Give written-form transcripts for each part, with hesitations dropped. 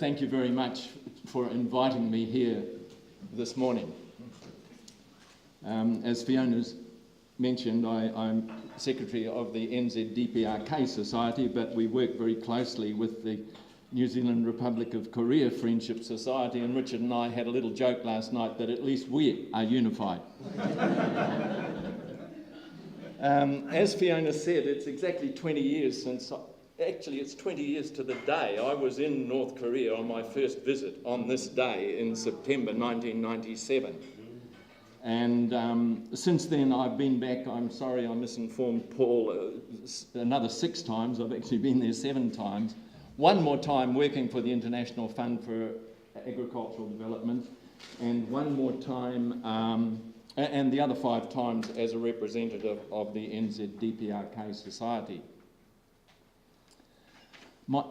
thank you very much for inviting me here this morning. As Fiona's mentioned, I'm Secretary of the NZROK Society, but we work very closely with the New Zealand Republic of Korea Friendship Society, and Richard and I had a little joke last night that at least we are unified. As Fiona said, it's exactly 20 years since, actually it's 20 years to the day, I was in North Korea on my first visit on this day in September 1997. And since then I've been back, I'm sorry I misinformed Paul, another 6 times. I've actually been there 7 times. One more time working for the International Fund for Agricultural Development, and one more time, and the other 5 times as a representative of the NZROK Society.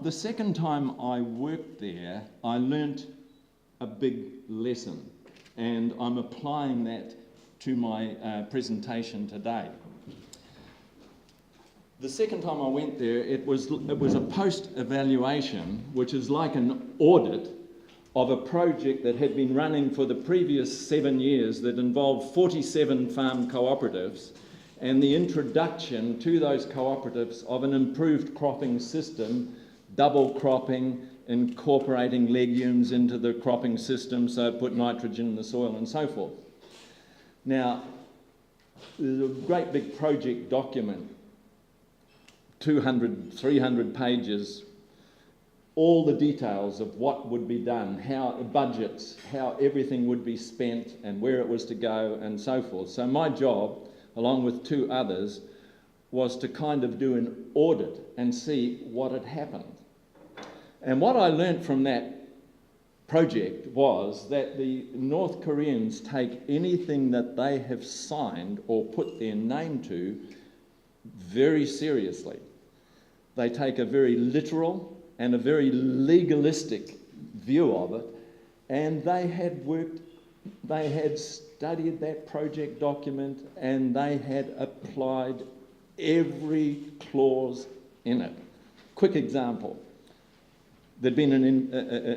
The second time I worked there, I learnt a big lesson, and I'm applying that to my presentation today. The second time I went there, it was a post-evaluation, which is like an audit of a project that had been running for the previous 7 years that involved 47 farm cooperatives, and the introduction to those cooperatives of an improved cropping system, double cropping, incorporating legumes into the cropping system so it put nitrogen in the soil and so forth. Now, there's a great big project document, 200, 300 pages, all the details of what would be done, how budgets, how everything would be spent and where it was to go and so forth. So my job, along with 2 others, was to kind of do an audit and see what had happened. And what I learnt from that project was that the North Koreans take anything that they have signed or put their name to very seriously. They take a very literal and a very legalistic view of it, and they had studied that project document, and they had applied every clause in it. Quick example. There'd been an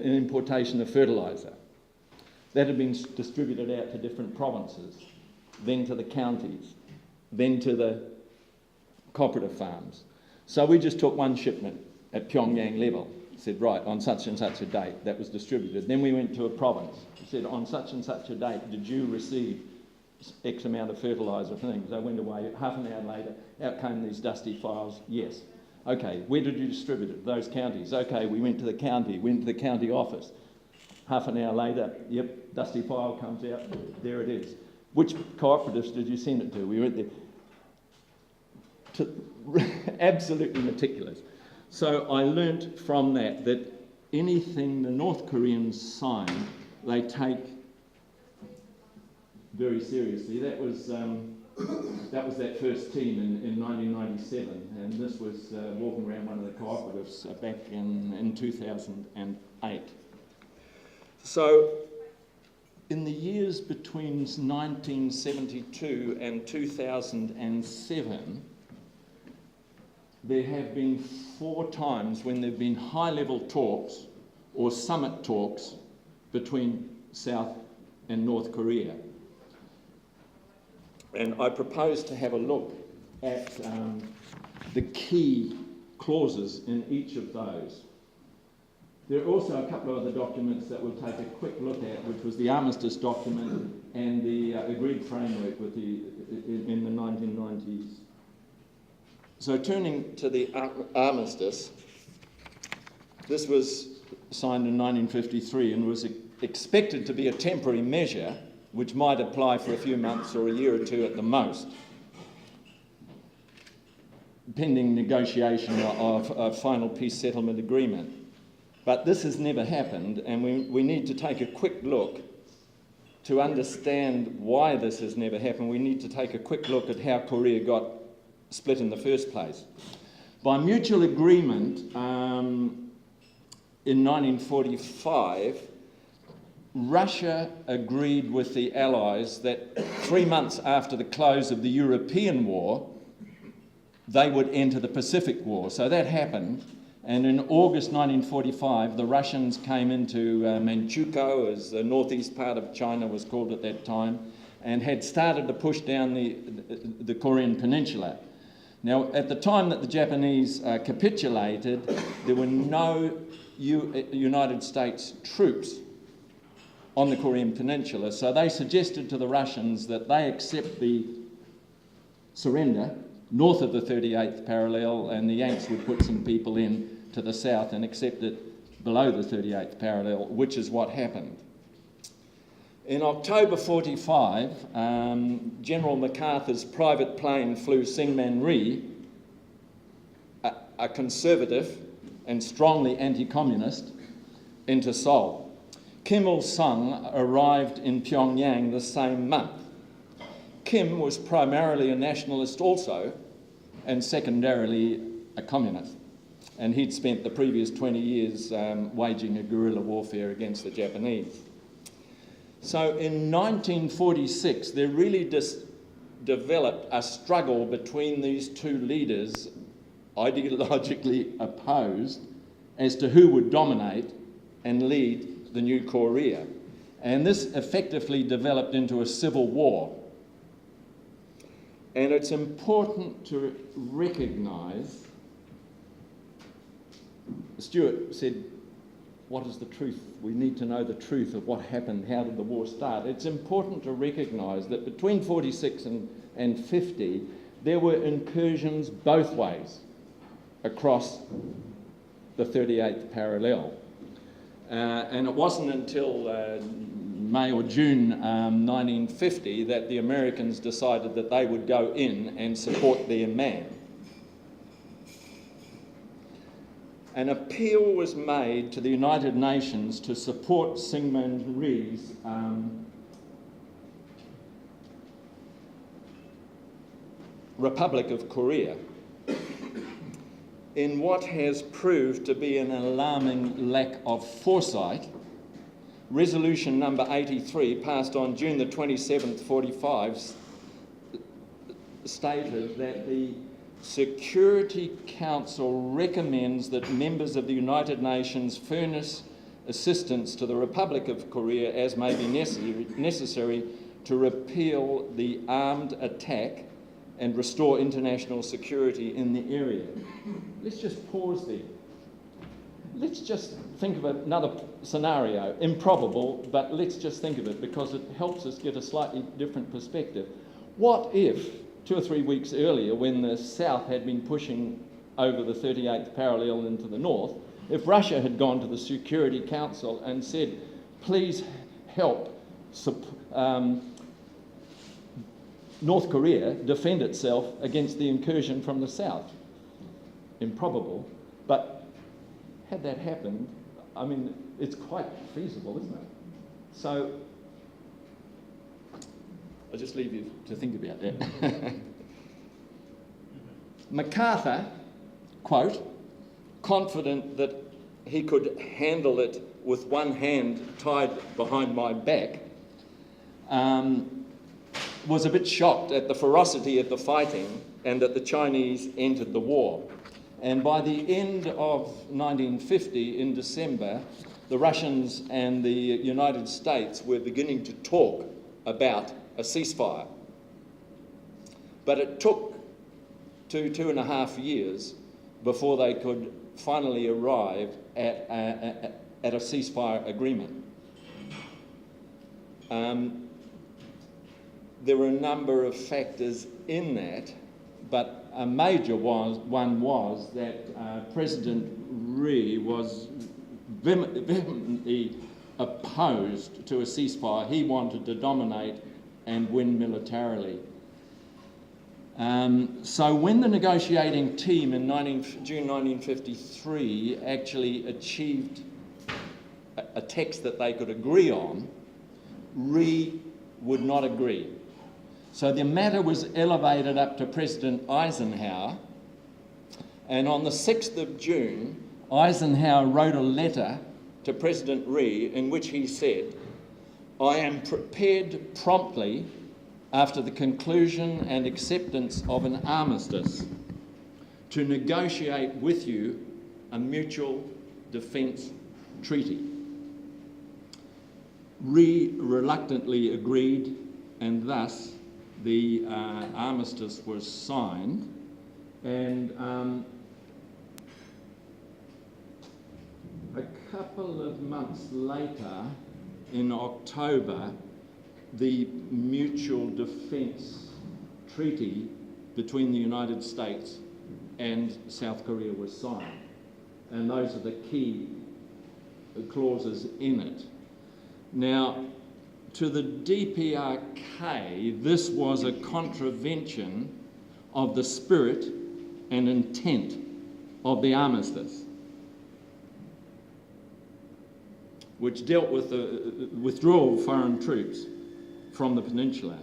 importation of fertiliser. That had been distributed out to different provinces, then to the counties, then to the cooperative farms. So we just took one shipment at Pyongyang level, said, right, on such and such a date, that was distributed. Then we went to a province, said, on such and such a date, did you receive X amount of fertiliser things? They went away, half an hour later, out came these dusty files, yes. Okay, where did you distribute it? Those counties. Okay, we went to the county office. Half an hour later, yep, dusty file comes out, there it is. Which cooperatives did you send it to? We went there. Absolutely meticulous. So I learnt from that anything the North Koreans sign, they take very seriously. That was that first team in 1997, and this was walking around one of the cooperatives back in 2008. So in the years between 1972 and 2007, there have been 4 times when there have been high-level talks or summit talks between South and North Korea. And I propose to have a look at the key clauses in each of those. There are also a couple of other documents that we'll take a quick look at, which was the armistice document and the agreed framework with in the 1990s. So turning to the armistice, this was signed in 1953 and was expected to be a temporary measure which might apply for a few months or a year or 2 at the most, pending negotiation of a final peace settlement agreement. But this has never happened, and we need to take a quick look to understand why this has never happened. We need to take a quick look at how Korea got split in the first place. By mutual agreement in 1945, Russia agreed with the Allies that 3 months after the close of the European War, they would enter the Pacific War. So that happened, And in August 1945, the Russians came into Manchukuo, as the northeast part of China was called at that time, and had started to push down the Korean peninsula. Now, at the time that the Japanese capitulated, there were no United States troops on the Korean peninsula, so they suggested to the Russians that they accept the surrender north of the 38th parallel, and the Yanks would put some people in to the south and accept it below the 38th parallel, which is what happened. In October 45, General MacArthur's private plane flew Syngman Rhee, a conservative and strongly anti-communist, into Seoul. Kim Il-sung arrived in Pyongyang the same month. Kim was primarily a nationalist also, and secondarily a communist. And he'd spent the previous 20 years waging a guerrilla warfare against the Japanese. So in 1946, there really developed a struggle between these two leaders, ideologically opposed, as to who would dominate and lead the new Korea. And this effectively developed into a civil war. And it's important to recognise, Stuart said, what is the truth? We need to know the truth of what happened. How did the war start? It's important to recognise that between 46 and 50, there were incursions both ways across the 38th parallel. And it wasn't until May or June 1950 that the Americans decided that they would go in and support their man. An appeal was made to the United Nations to support Syngman Rhee's Republic of Korea in what has proved to be an alarming lack of foresight. Resolution number 83, passed on June the 27th, 45, stated that the Security Council recommends that members of the United Nations furnish assistance to the Republic of Korea as may be necessary to repeal the armed attack and restore international security in the area. Let's just pause there. Let's just think of another scenario, improbable, but let's just think of it because it helps us get a slightly different perspective. What if 2 or 3 weeks earlier, when the South had been pushing over the 38th parallel into the north, if Russia had gone to the Security Council and said, please help North Korea defend itself against the incursion from the south? Improbable, but had that happened, I mean, it's quite feasible, isn't it? So I'll just leave you to think about that. MacArthur, quote, confident that he could handle it with one hand tied behind my back, was a bit shocked at the ferocity of the fighting and that the Chinese entered the war. And by the end of 1950, in December, the Russians and the United States were beginning to talk about a ceasefire. But it took 2.5 years before they could finally arrive at a ceasefire agreement. There were a number of factors in that, but a major one was that President Rhee was vehemently opposed to a ceasefire. He wanted to dominate and win militarily. So when the negotiating team in June 1953 actually achieved a text that they could agree on, Rhee would not agree. So the matter was elevated up to President Eisenhower, and on the 6th of June, Eisenhower wrote a letter to President Rhee in which he said, I am prepared promptly after the conclusion and acceptance of an armistice to negotiate with you a mutual defence treaty. Reluctantly agreed, and thus the armistice was signed, and a couple of months later, in October, the Mutual Defence Treaty between the United States and South Korea was signed. And those are the key clauses in it. Now, to the DPRK, this was a contravention of the spirit and intent of the armistice, which dealt with the withdrawal of foreign troops from the peninsula.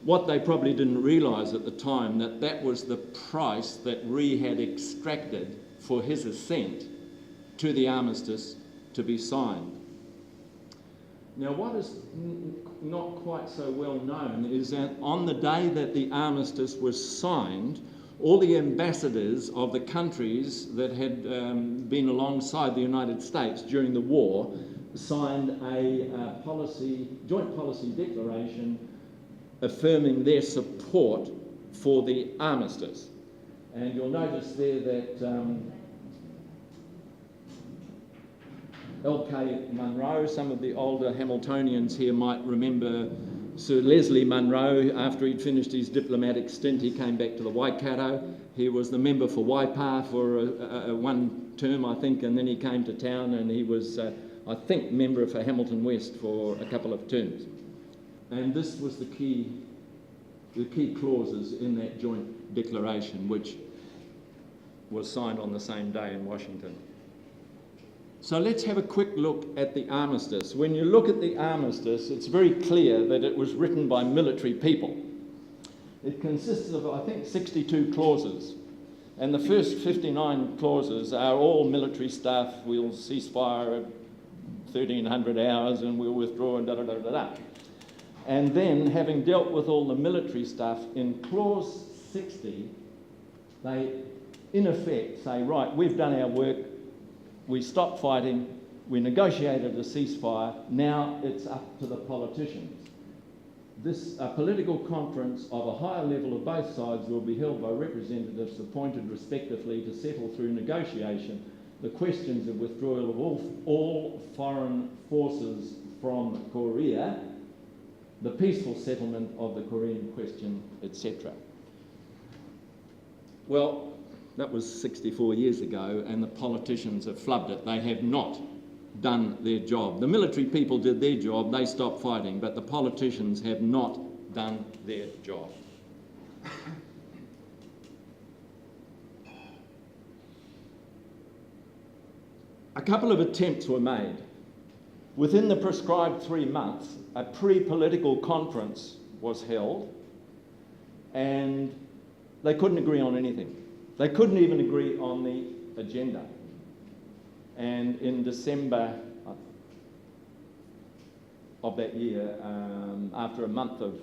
What they probably didn't realise at the time, that that was the price that Ree had extracted for his assent to the armistice to be signed. Now, what is not quite so well known is that on the day that the armistice was signed, all the ambassadors of the countries that had been alongside the United States during the war signed a joint policy declaration affirming their support for the armistice. And you'll notice there that L.K. Munro, some of the older Hamiltonians here might remember Sir Leslie Munro. After he'd finished his diplomatic stint, he came back to the Waikato. He was the member for Waipa for one term, I think, and then he came to town, and he was, I think, member for Hamilton West for a couple of terms. And this was the key clauses in that joint declaration, which was signed on the same day in Washington. So let's have a quick look at the armistice. When you look at the armistice, it's very clear that it was written by military people. It consists of, I think, 62 clauses. And the first 59 clauses are all military stuff. We'll cease fire at 1300 hours and we'll withdraw and da-da-da-da-da. And then, having dealt with all the military stuff, in clause 60, they, in effect, say, right, we've done our work, we stopped fighting, we negotiated a ceasefire, now it's up to the politicians. This political conference of a higher level of both sides will be held by representatives appointed respectively to settle through negotiation the questions of withdrawal of all foreign forces from Korea, the peaceful settlement of the Korean question, etc. Well, that was 64 years ago, and the politicians have flubbed it. They have not done their job. The military people did their job, they stopped fighting, but the politicians have not done their job. A couple of attempts were made. Within the prescribed 3 months, a pre-political conference was held, and they couldn't agree on anything. They couldn't even agree on the agenda. And in December of that year, after a month of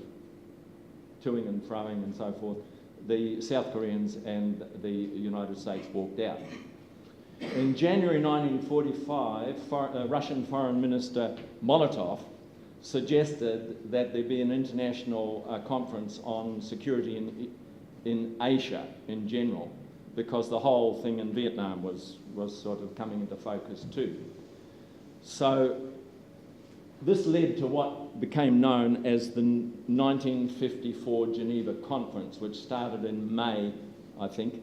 toing and froing and so forth, the South Koreans and the United States walked out. In January 1945, Russian Foreign Minister Molotov suggested that there be an international conference on security in Asia in general, because the whole thing in Vietnam was sort of coming into focus too. So this led to what became known as the 1954 Geneva Conference, which started in May, I think,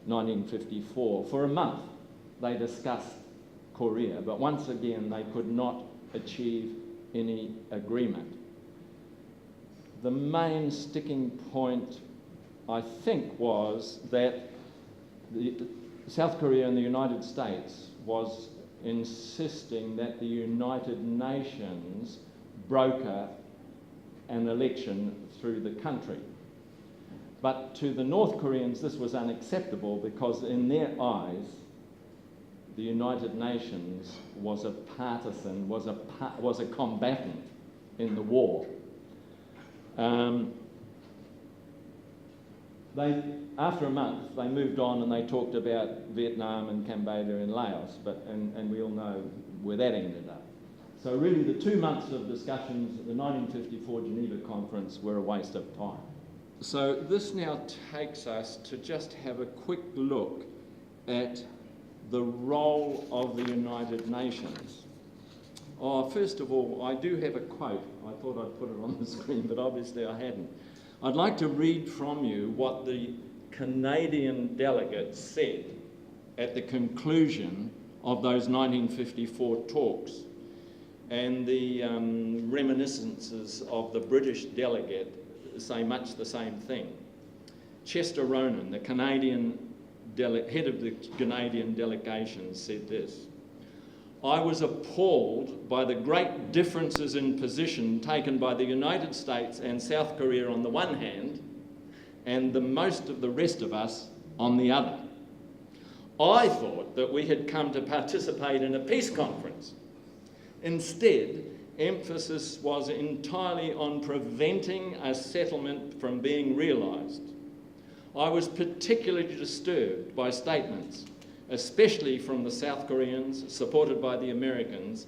1954. For a month, they discussed Korea, but once again, they could not achieve any agreement. The main sticking point, I think, was that South Korea and the United States was insisting that the United Nations broker an election through the country. But to the North Koreans, this was unacceptable because in their eyes, the United Nations was a partisan, was a combatant in the war. after a month, they moved on and they talked about Vietnam and Cambodia and Laos, and we all know where that ended up. So really the 2 months of discussions at the 1954 Geneva Conference were a waste of time. So this now takes us to just have a quick look at the role of the United Nations. First of all, I do have a quote. I thought I'd put it on the screen, but obviously I hadn't. I'd like to read from you what the Canadian delegates said at the conclusion of those 1954 talks, and the reminiscences of the British delegate say much the same thing. Chester Ronan, the Canadian head of the Canadian delegation, said this: "I was appalled by the great differences in position taken by the United States and South Korea on the one hand, and the most of the rest of us on the other. I thought that we had come to participate in a peace conference. Instead, emphasis was entirely on preventing a settlement from being realised. I was particularly disturbed by statements, especially from the South Koreans, supported by the Americans,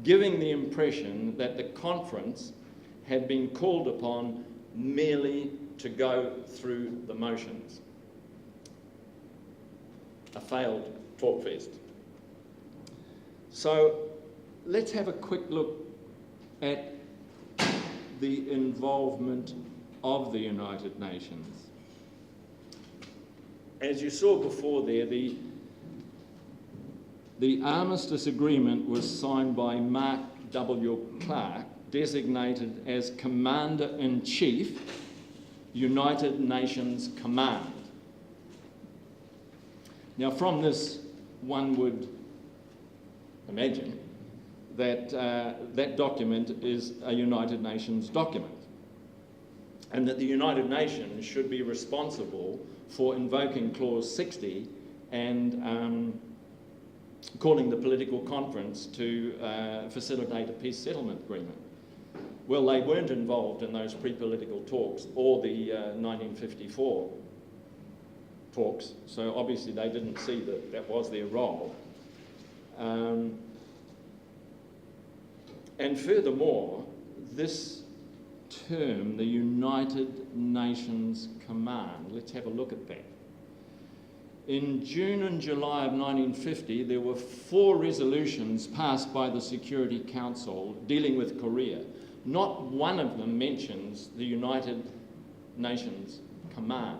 giving the impression that the conference had been called upon merely to go through the motions." A failed talkfest. So let's have a quick look at the involvement of the United Nations. As you saw before there, the armistice agreement was signed by Mark W. Clark, designated as Commander-in-Chief, United Nations Command. Now from this, one would imagine that that document is a United Nations document, and that the United Nations should be responsible for invoking Clause 60 and calling the political conference to facilitate a peace settlement agreement. Well, they weren't involved in those pre-political talks or the 1954 talks, so obviously they didn't see that that was their role. And furthermore, this term, the United Nations Command, let's have a look at that. In June and July of 1950, there were 4 resolutions passed by the Security Council dealing with Korea. Not one of them mentions the United Nations Command.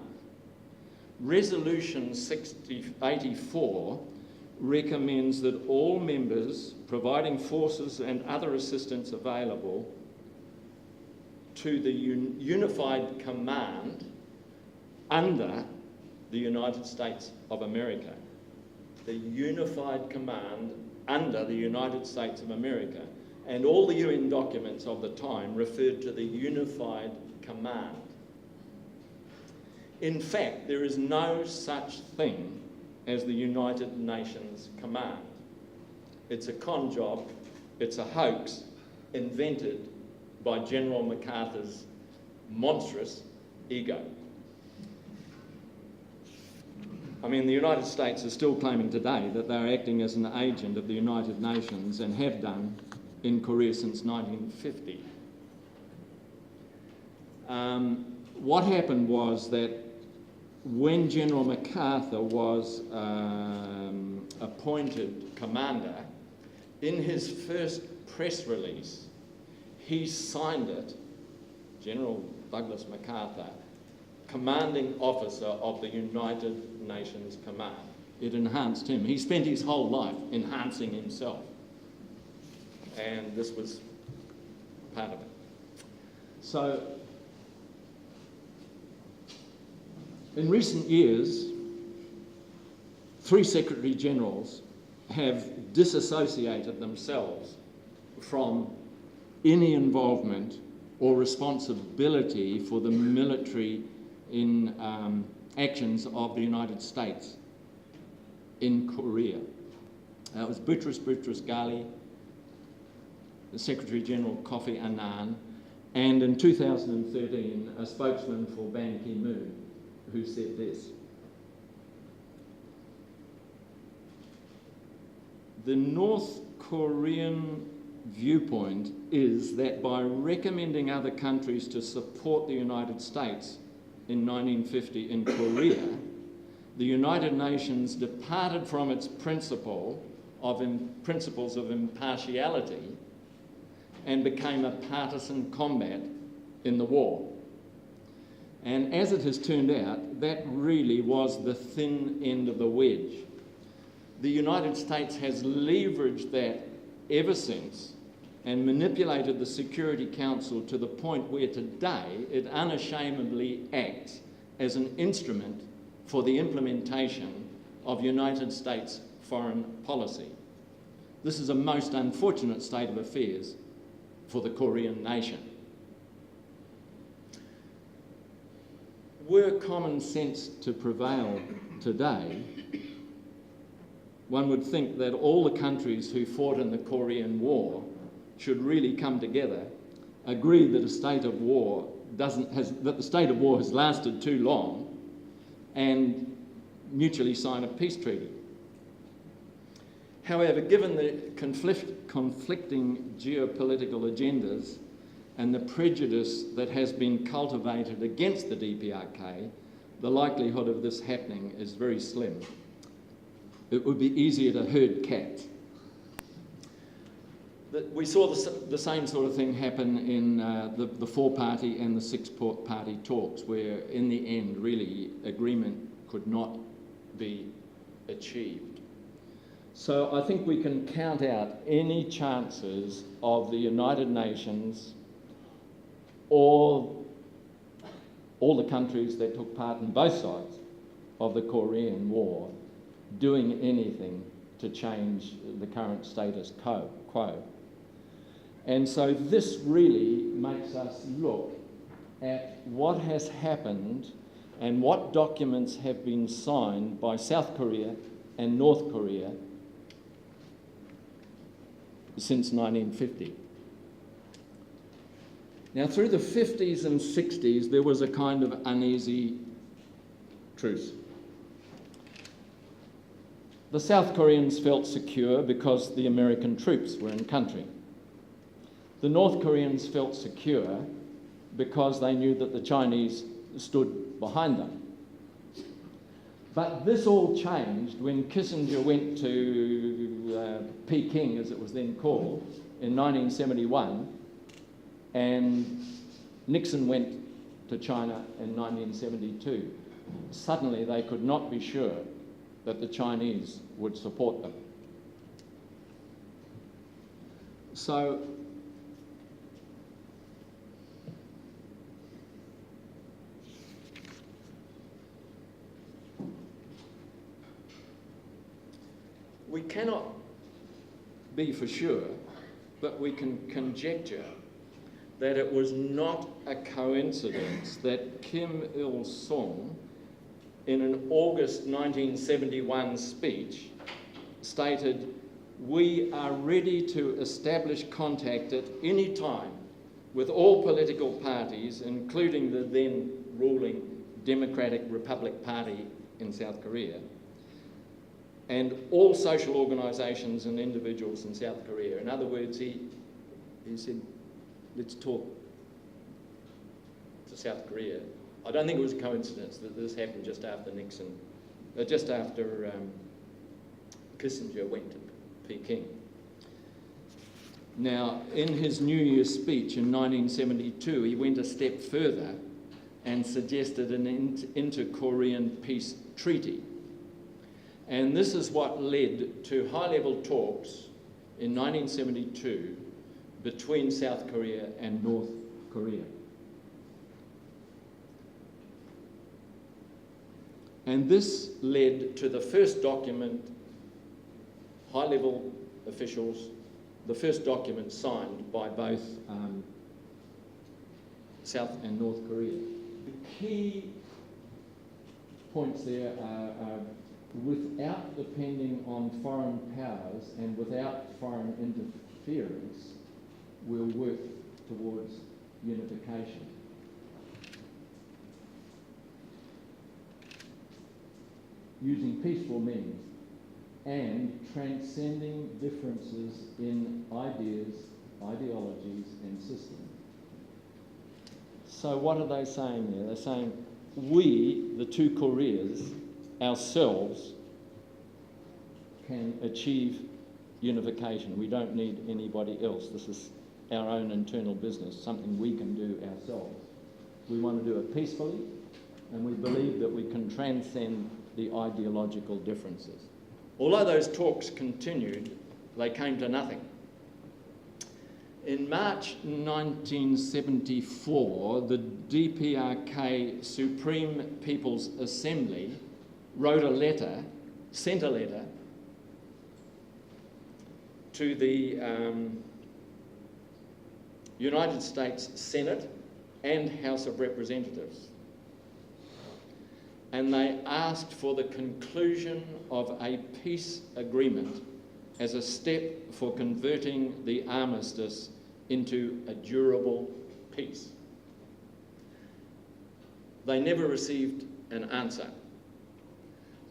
Resolution 84 recommends that all members providing forces and other assistance available to the Unified Command under the United States of America. The Unified Command under the United States of America. And all the UN documents of the time referred to the Unified Command. In fact, there is no such thing as the United Nations Command. It's a con job, it's a hoax invented by General MacArthur's monstrous ego. I mean, the United States is still claiming today that they're acting as an agent of the United Nations and have done in Korea since 1950. What happened was that when General MacArthur was appointed commander, in his first press release, he signed it, General Douglas MacArthur, commanding officer of the United Nations Command. It enhanced him. He spent his whole life enhancing himself. And this was part of it. So, in recent years, 3 Secretary Generals have disassociated themselves from any involvement or responsibility for the military in actions of the United States in Korea. It was Boutros Ghali, the Secretary General Kofi Annan, and in 2013 a spokesman for Ban Ki-moon. who said this. The North Korean viewpoint is that by recommending other countries to support the United States in 1950 in Korea, the United Nations departed from its principles of impartiality and became a partisan combat in the war. And as it has turned out, that really was the thin end of the wedge. The United States has leveraged that ever since and manipulated the Security Council to the point where today it unashamedly acts as an instrument for the implementation of United States foreign policy. This is a most unfortunate state of affairs for the Korean nation. Were common sense to prevail today, one would think that all the countries who fought in the Korean War should really come together, agree that a state of war that the state of war has lasted too long, and mutually sign a peace treaty. However, given the conflicting geopolitical agendas and the prejudice that has been cultivated against the DPRK, the likelihood of this happening is very slim. It would be easier to herd cats. We saw the same sort of thing happen in the four-party and the six-party talks, where in the end, really, agreement could not be achieved. So I think we can count out any chances of the United Nations or all the countries that took part in both sides of the Korean War doing anything to change the current status quo. And so this really makes us look at what has happened and what documents have been signed by South Korea and North Korea since 1950. Now, through the 50s and 60s, there was a kind of uneasy truce. The South Koreans felt secure because the American troops were in country. The North Koreans felt secure because they knew that the Chinese stood behind them. But this all changed when Kissinger went to Peking, as it was then called, in 1971, and Nixon went to China in 1972. Suddenly they could not be sure that the Chinese would support them. So we cannot be for sure, but we can conjecture that it was not a coincidence that Kim Il-sung, in an August 1971 speech, stated, "We are ready to establish contact at any time with all political parties, including the then ruling Democratic Republic Party in South Korea, and all social organisations and individuals in South Korea." In other words, he said, let's talk to South Korea. I don't think it was a coincidence that this happened just after Kissinger went to Peking. Now, in his New Year's speech in 1972, he went a step further and suggested an inter-Korean peace treaty. And this is what led to high-level talks in 1972 between South Korea and North Korea. And this led to the first document, high-level officials, the first document signed by both South and North Korea. The key points there are without depending on foreign powers and without foreign interference, we'll work towards unification. using peaceful means, and transcending differences in ideas, ideologies and systems. So what are they saying there? They're saying we, the two Koreas, ourselves, can achieve unification. We don't need anybody else. This is our own internal business, something we can do ourselves. We want to do it peacefully, and we believe that we can transcend the ideological differences. Although those talks continued, they came to nothing. In March 1974, the DPRK Supreme People's Assembly sent a letter to the United States Senate and House of Representatives. And they asked for the conclusion of a peace agreement as a step for converting the armistice into a durable peace. They never received an answer,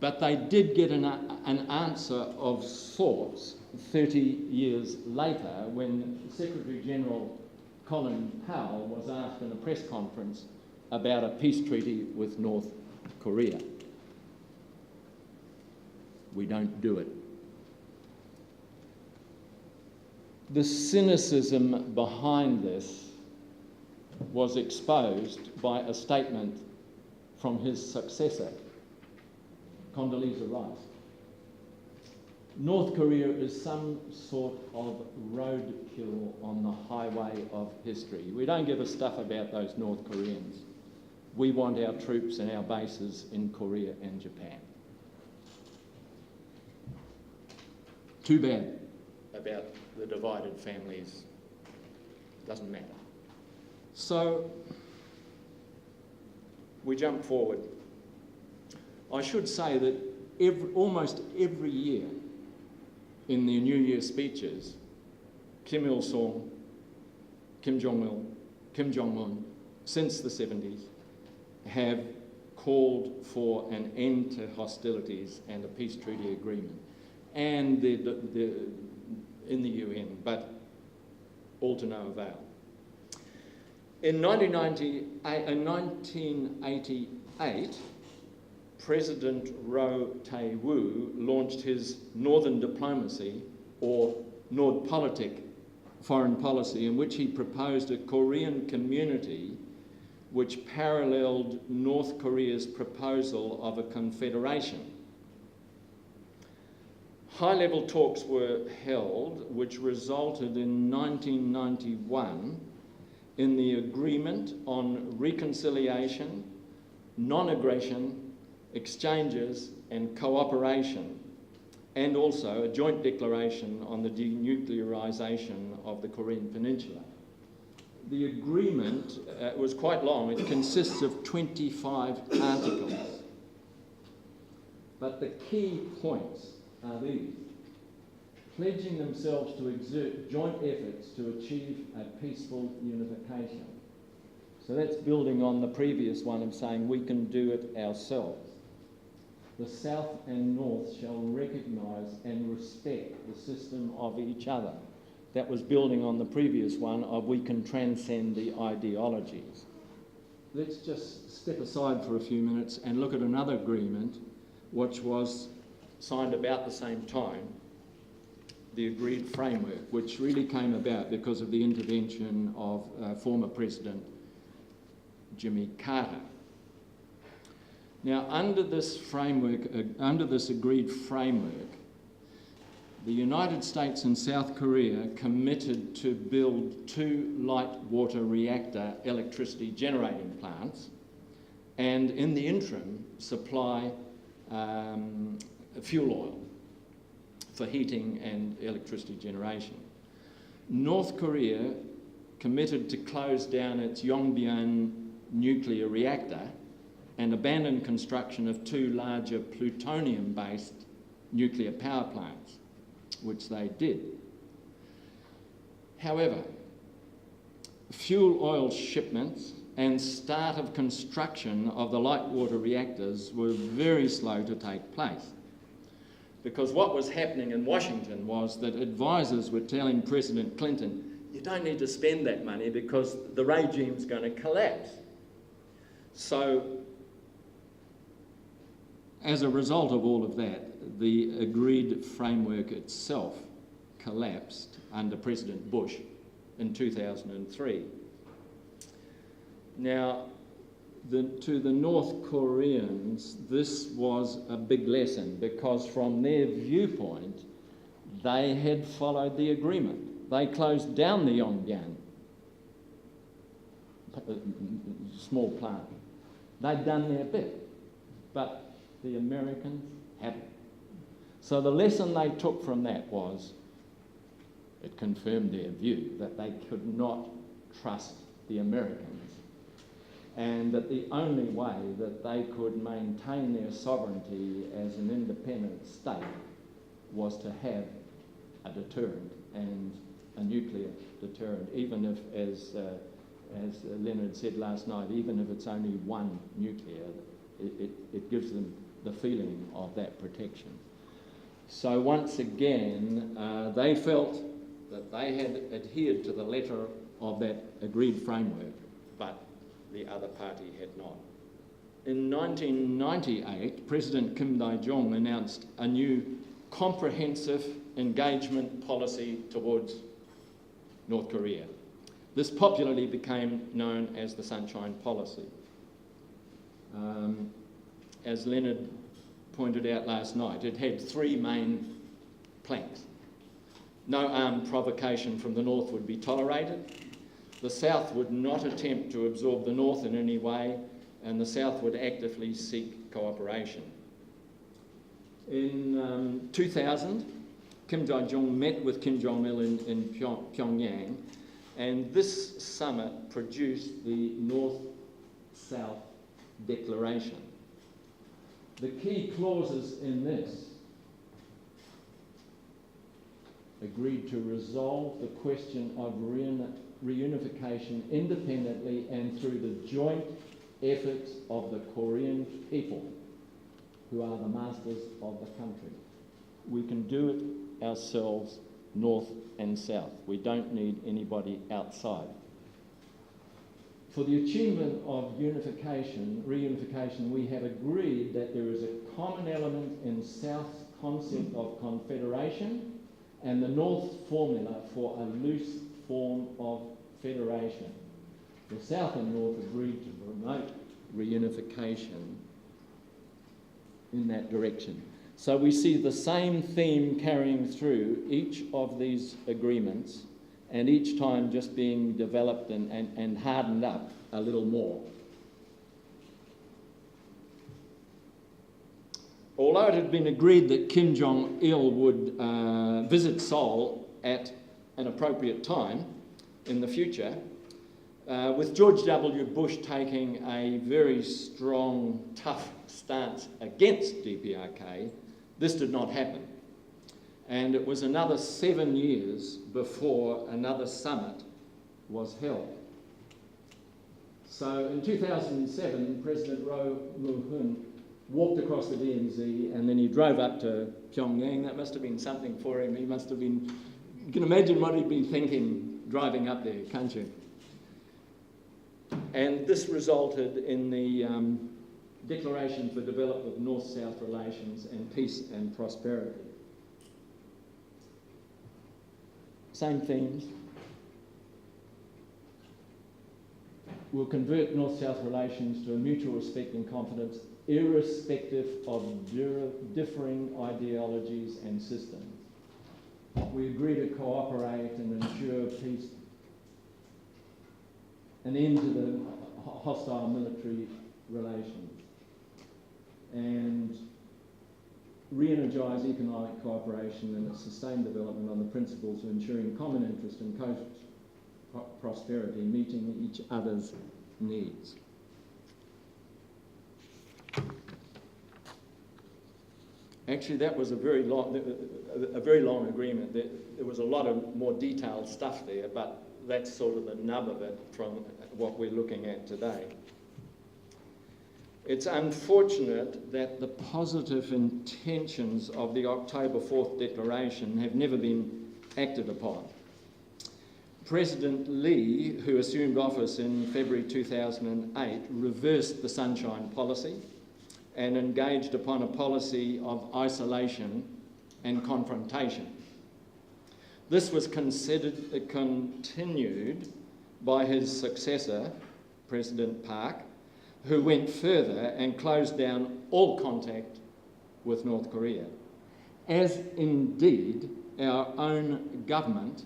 but they did get an answer of sorts 30 years later when Secretary General Colin Powell was asked in a press conference about a peace treaty with North Korea. We don't do it. The cynicism behind this was exposed by a statement from his successor, Condoleezza Rice. North Korea is some sort of roadkill on the highway of history. We don't give a stuff about those North Koreans. We want our troops and our bases in Korea and Japan. Too bad about the divided families. Doesn't matter. So, we jump forward. I should say that almost every year in the New Year speeches, Kim Il-sung, Kim Jong-il, Kim Jong-un, since the 70s, have called for an end to hostilities and a peace treaty agreement, and in the UN, but all to no avail. In 1988, President Roh Tae-woo launched his Northern Diplomacy, or Nordpolitik, foreign policy, in which he proposed a Korean community which paralleled North Korea's proposal of a confederation. High-level talks were held, which resulted in 1991 in the Agreement on Reconciliation, Non-Aggression, Exchanges and Cooperation, and also a joint declaration on the denuclearisation of the Korean Peninsula. The agreement was quite long. It consists of 25 articles. But the key points are these: pledging themselves to exert joint efforts to achieve a peaceful unification. So that's building on the previous one of saying we can do it ourselves. The South and North shall recognise and respect the system of each other. That was building on the previous one of we can transcend the ideologies. Let's just step aside for a few minutes and look at another agreement which was signed about the same time, the Agreed Framework, which really came about because of the intervention of former President Jimmy Carter. Now, under this framework, under this Agreed Framework, the United States and South Korea committed to build 2 light water reactor electricity generating plants, and in the interim supply fuel oil for heating and electricity generation. North Korea committed to close down its Yongbyon nuclear reactor and abandon construction of 2 larger plutonium-based nuclear power plants, which they did. However, fuel oil shipments and start of construction of the light water reactors were very slow to take place. Because what was happening in Washington was that advisors were telling President Clinton, you don't need to spend that money because the regime's going to collapse. So, as a result of all of that, the agreed framework itself collapsed under President Bush in 2003. Now, to the North Koreans, this was a big lesson because from their viewpoint, they had followed the agreement. They closed down the Yongbyon small plant. They'd done their bit, but the Americans hadn't. So the lesson they took from that was, it confirmed their view that they could not trust the Americans, and that the only way that they could maintain their sovereignty as an independent state was to have a deterrent, and a nuclear deterrent, even if, as Leonard said last night, even if it's only one nuclear, it gives them the feeling of that protection. So once again, they felt that they had adhered to the letter of that agreed framework, but the other party had not. In 1998, President Kim Dae-jung announced a new comprehensive engagement policy towards North Korea. This popularly became known as the Sunshine Policy. As Leonard pointed out last night, it had three main planks. No armed provocation from the North would be tolerated. The South would not attempt to absorb the North in any way, and the South would actively seek cooperation. In 2000, Kim Dae-jung met with Kim Jong-il in Pyongyang, and this summit produced the North-South Declaration. The key clauses in this agreed to resolve the question of reunification independently and through the joint efforts of the Korean people, who are the masters of the country. We can do it ourselves, North and South. We don't need anybody outside. For the achievement of reunification, we have agreed that there is a common element in South's concept of confederation and the North's formula for a loose form of federation. The South and North agreed to promote reunification in that direction. So we see the same theme carrying through each of these agreements, and each time just being developed and hardened up a little more. Although it had been agreed that Kim Jong-il would visit Seoul at an appropriate time in the future, with George W. Bush taking a very strong, tough stance against DPRK, this did not happen. And it was another 7 years before another summit was held. So in 2007, President Roh Moo-hyun walked across the DMZ and then he drove up to Pyongyang. That must have been something for him. He must have been, you can imagine what he'd been thinking driving up there, can't you? And this resulted in the Declaration for Development of North-South Relations and Peace and Prosperity. Same themes. We'll convert North-South relations to a mutual respect and confidence, irrespective of differing ideologies and systems. We agree to cooperate and ensure peace, an end to the hostile military relations, and re-energise economic cooperation and its sustained development on the principles of ensuring common interest and prosperity, meeting each other's needs. Actually, that was a very long agreement. There was a lot of more detailed stuff there, but that's sort of the nub of it from what we're looking at today. It's unfortunate that the positive intentions of the October 4th Declaration have never been acted upon. President Lee, who assumed office in February 2008, reversed the Sunshine Policy and engaged upon a policy of isolation and confrontation. This was continued by his successor, President Park, who went further and closed down all contact with North Korea, as indeed our own government,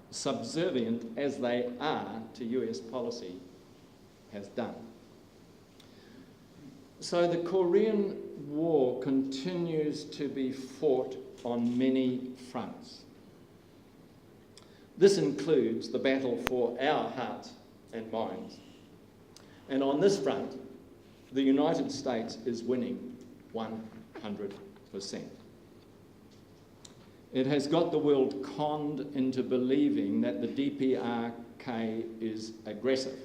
subservient as they are to US policy, has done. So the Korean War continues to be fought on many fronts. This includes the battle for our hearts and minds. And on this front, the United States is winning 100%. It has got the world conned into believing that the DPRK is aggressive.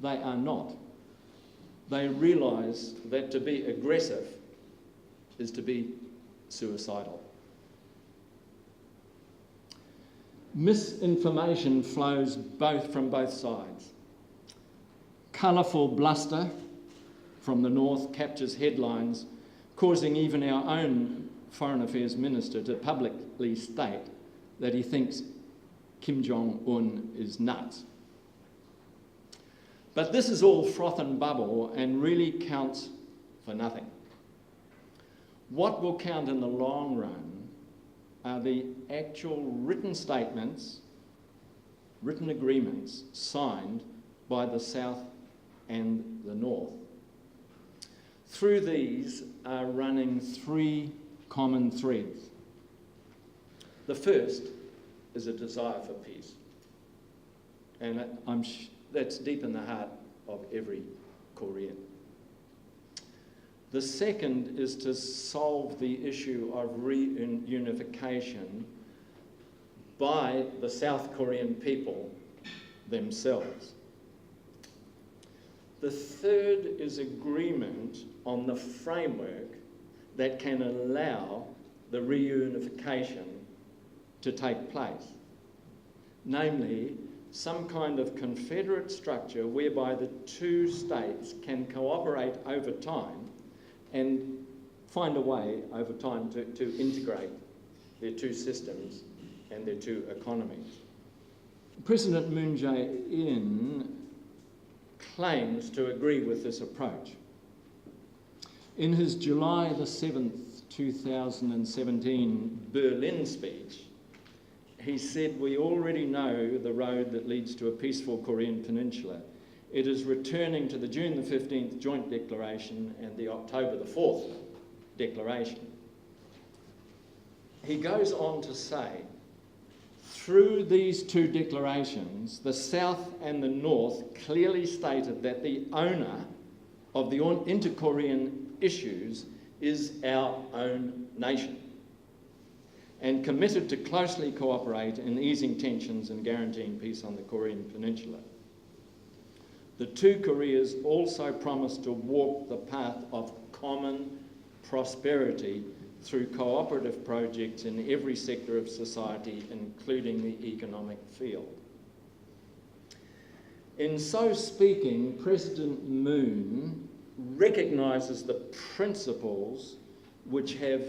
They are not. They realise that to be aggressive is to be suicidal. Misinformation flows from both sides. Colourful bluster from the north captures headlines, causing even our own Foreign Affairs Minister to publicly state that he thinks Kim Jong-un is nuts. But this is all froth and bubble and really counts for nothing. What will count in the long run are the actual written statements, written agreements signed by the South and the North. Through these are running three common threads. The first is a desire for peace. And that's deep in the heart of every Korean. The second is to solve the issue of reunification by the South Korean people themselves. The third is agreement on the framework that can allow the reunification to take place. Namely, some kind of confederate structure whereby the two states can cooperate over time and find a way over time to integrate their two systems and their two economies. President Moon Jae-in claims to agree with this approach. In his July the 7th, 2017 Berlin speech, he said, "We already know the road that leads to a peaceful Korean peninsula. It is returning to the June the 15th Joint Declaration and the October the 4th Declaration." He goes on to say, through these two declarations, the South and the North clearly stated that the owner of the inter-Korean issues is our own nation, and committed to closely cooperate in easing tensions and guaranteeing peace on the Korean peninsula. The two Koreas also promised to walk the path of common prosperity through cooperative projects in every sector of society, including the economic field. In so speaking, President Moon recognises the principles which have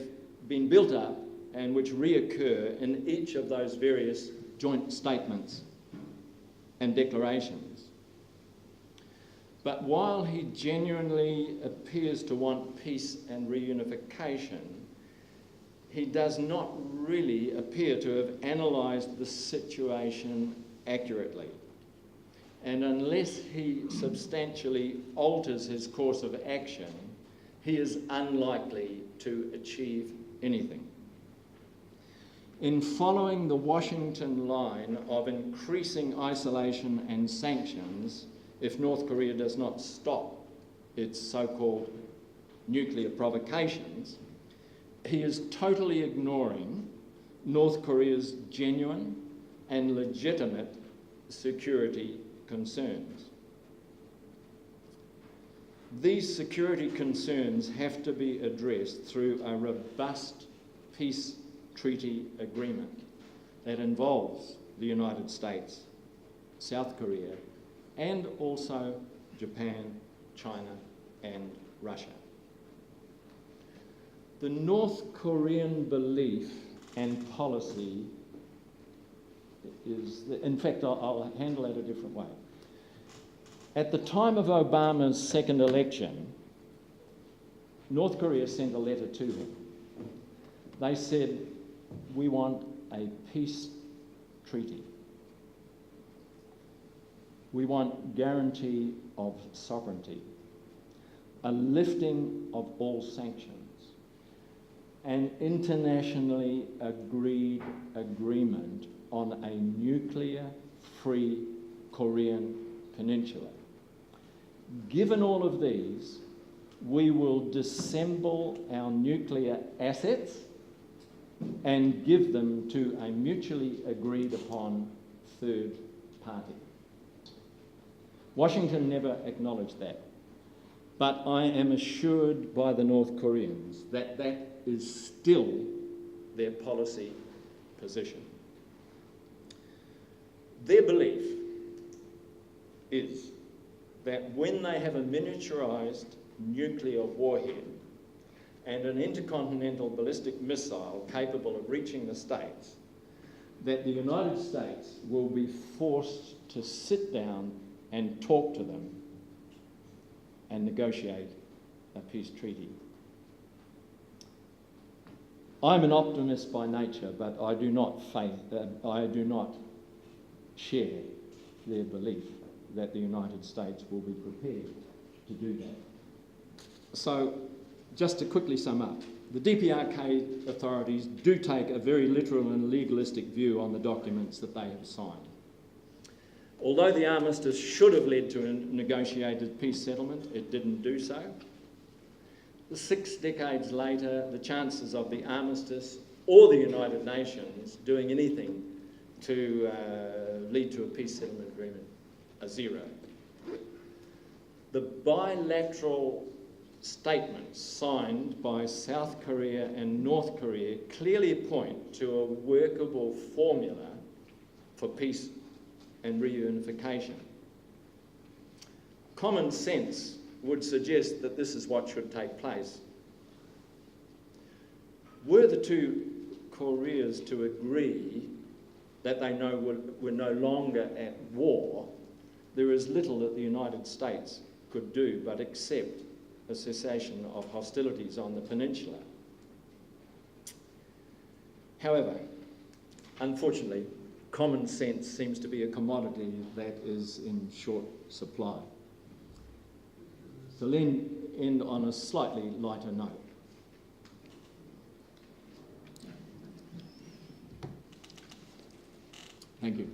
been built up and which reoccur in each of those various joint statements and declarations. But while he genuinely appears to want peace and reunification, he does not really appear to have analysed the situation accurately. And unless he substantially alters his course of action, he is unlikely to achieve anything. In following the Washington line of increasing isolation and sanctions, if North Korea does not stop its so-called nuclear provocations, he is totally ignoring North Korea's genuine and legitimate security concerns. These security concerns have to be addressed through a robust peace treaty agreement that involves the United States, South Korea, and also Japan, China, and Russia. The North Korean belief and policy is, in fact, I'll handle it a different way. At the time of Obama's second election, North Korea sent a letter to him. They said, we want a peace treaty. We want guarantee of sovereignty, a lifting of all sanctions, an internationally agreed agreement on a nuclear-free Korean peninsula. Given all of these, we will disassemble our nuclear assets and give them to a mutually agreed upon third party. Washington never acknowledged that, but I am assured by the North Koreans that that is still their policy position. Their belief is that when they have a miniaturized nuclear warhead and an intercontinental ballistic missile capable of reaching the States, that the United States will be forced to sit down and talk to them and negotiate a peace treaty. I'm an optimist by nature, but I do not share their belief that the United States will be prepared to do that. So, just to quickly sum up, the DPRK authorities do take a very literal and legalistic view on the documents that they have signed. Although the armistice should have led to a negotiated peace settlement, it didn't do so. 6 decades later, the chances of the armistice or the United Nations doing anything to lead to a peace settlement agreement are zero. The bilateral statements signed by South Korea and North Korea clearly point to a workable formula for peace and reunification. Common sense would suggest that this is what should take place. Were the two Koreas to agree that they were no longer at war, there is little that the United States could do but accept a cessation of hostilities on the peninsula. However, unfortunately, common sense seems to be a commodity that is in short supply. So let me end on a slightly lighter note. Thank you.